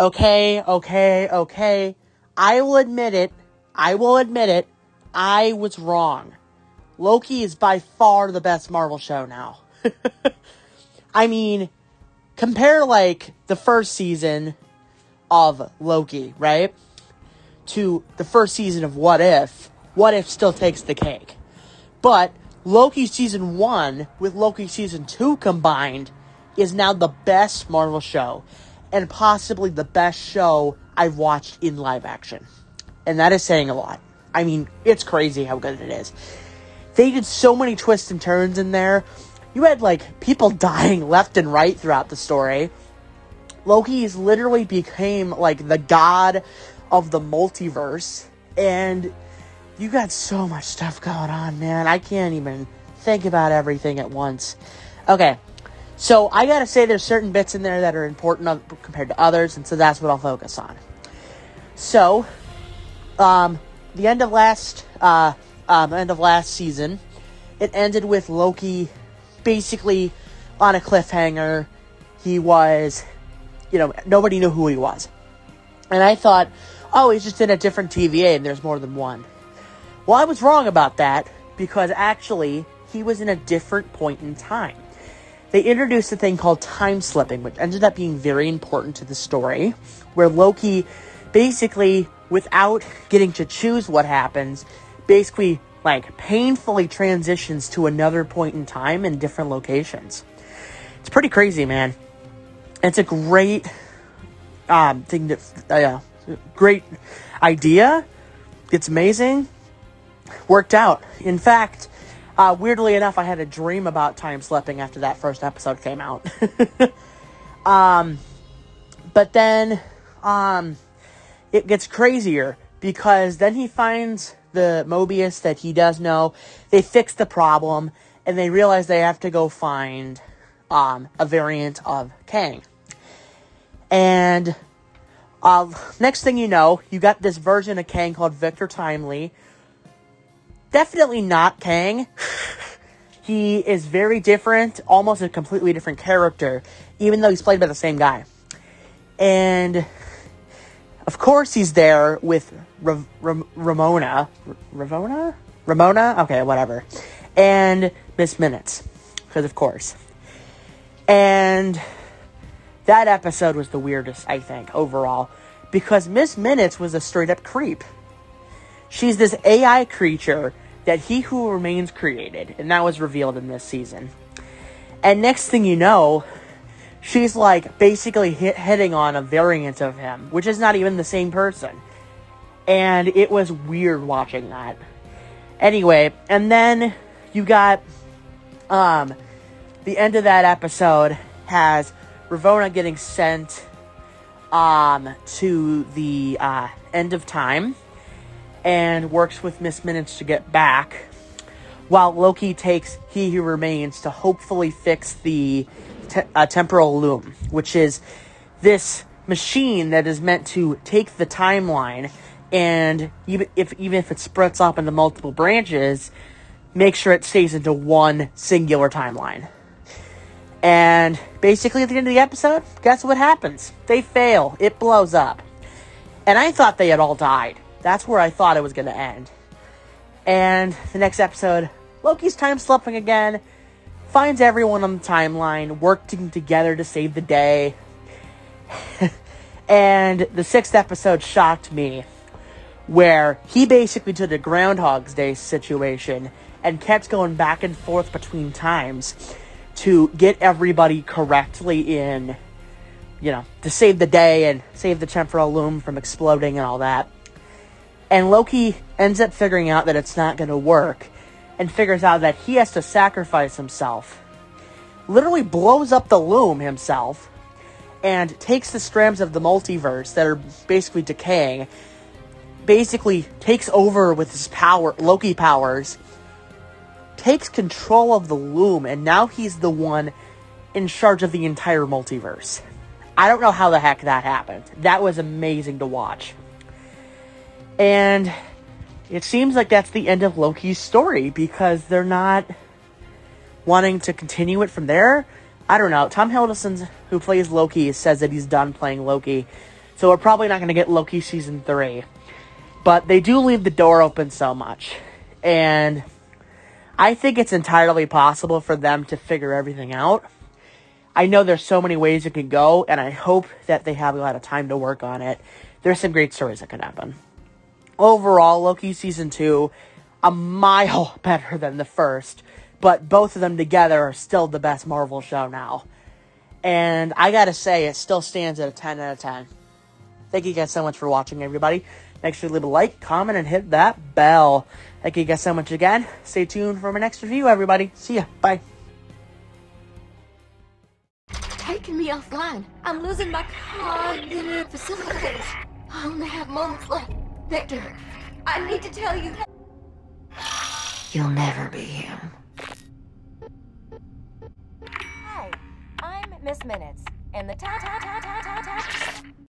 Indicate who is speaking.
Speaker 1: Okay. I will admit it. I was wrong. Loki is by far the best Marvel show now. I mean, compare, like, the first season of Loki, right? To the first season of What If. What If still takes the cake. But Loki Season 1 with Loki Season 2 combined is now the best Marvel show. And possibly the best show I've watched in live action. And that is saying a lot. I mean, it's crazy how good it is. They did so many twists and turns in there. You had, like, people dying left and right throughout the story. Loki literally became, like, the god of the multiverse. And you got so much stuff going on, man. I can't even think about everything at once. Okay, so I gotta say there's certain bits in there that are important compared to others, and so that's what I'll focus on. So, the end of last season, it ended with Loki basically on a cliffhanger. He was, nobody knew who he was. And I thought, oh, he's just in a different TVA and there's more than one. Well, I was wrong about that, because actually, he was in a different point in time. They introduced a thing called time slipping, which ended up being very important to the story, where Loki basically, without getting to choose what happens, basically, like, painfully transitions to another point in time in different locations. It's pretty crazy, man. It's a great great idea. It's amazing. Worked out. In fact, weirdly enough, I had a dream about time slipping after that first episode came out. But then, it gets crazier, because then he finds the Mobius that he does know. They fix the problem, and they realize they have to go find a variant of Kang. And next thing you know, you got this version of Kang called Victor Timely. Definitely not Kang. He is very different, almost a completely different character, even though he's played by the same guy. And of course he's there with Ramona? Okay, whatever. And Miss Minutes. Because of course. And that episode was the weirdest, I think, overall. Because Miss Minutes was a straight-up creep. She's this AI creature that He Who Remains created. And that was revealed in this season. And next thing you know, she's, like, basically hitting on a variant of him, which is not even the same person. And it was weird watching that. Anyway, and then you got, the end of that episode has Ravonna getting sent, to the, end of time, and works with Miss Minutes to get back, while Loki takes He Who Remains to hopefully fix the temporal loom, which is this machine that is meant to take the timeline and even if it splits up into multiple branches, make sure it stays into one singular timeline. And basically at the end of the episode, guess what happens? They fail. It blows up. And I thought they had all died. That's where I thought it was going to end. And the next episode, Loki's time slipping again, finds everyone on the timeline, working together to save the day. And the 6th episode shocked me, where he basically took a Groundhog's Day situation and kept going back and forth between times to get everybody correctly in, to save the day and save the temporal loom from exploding and all that. And Loki ends up figuring out that it's not going to work, and figures out that he has to sacrifice himself. Literally blows up the loom himself, and takes the strands of the multiverse that are basically decaying, basically takes over with his power, Loki powers, takes control of the loom, and now he's the one in charge of the entire multiverse. I don't know how the heck that happened. That was amazing to watch. And it seems like that's the end of Loki's story, because they're not wanting to continue it from there. I don't know. Tom Hiddleston, who plays Loki, says that he's done playing Loki. So we're probably not going to get Loki season 3. But they do leave the door open so much. And I think it's entirely possible for them to figure everything out. I know there's so many ways it could go, and I hope that they have a lot of time to work on it. There's some great stories that could happen. Overall, Loki season 2, a mile better than the first, but both of them together are still the best Marvel show now. And I gotta say, it still stands at a 10 out of 10. Thank you guys so much for watching, everybody. Make sure to leave a like, comment, and hit that bell. Thank you guys so much again. Stay tuned for my next review, everybody. See ya. Bye.
Speaker 2: Taking me offline. I'm losing my cognitive facilities. I only have moments left. Victor, I need to tell you. You'll never be him.
Speaker 3: Hi, I'm Miss Minutes, and the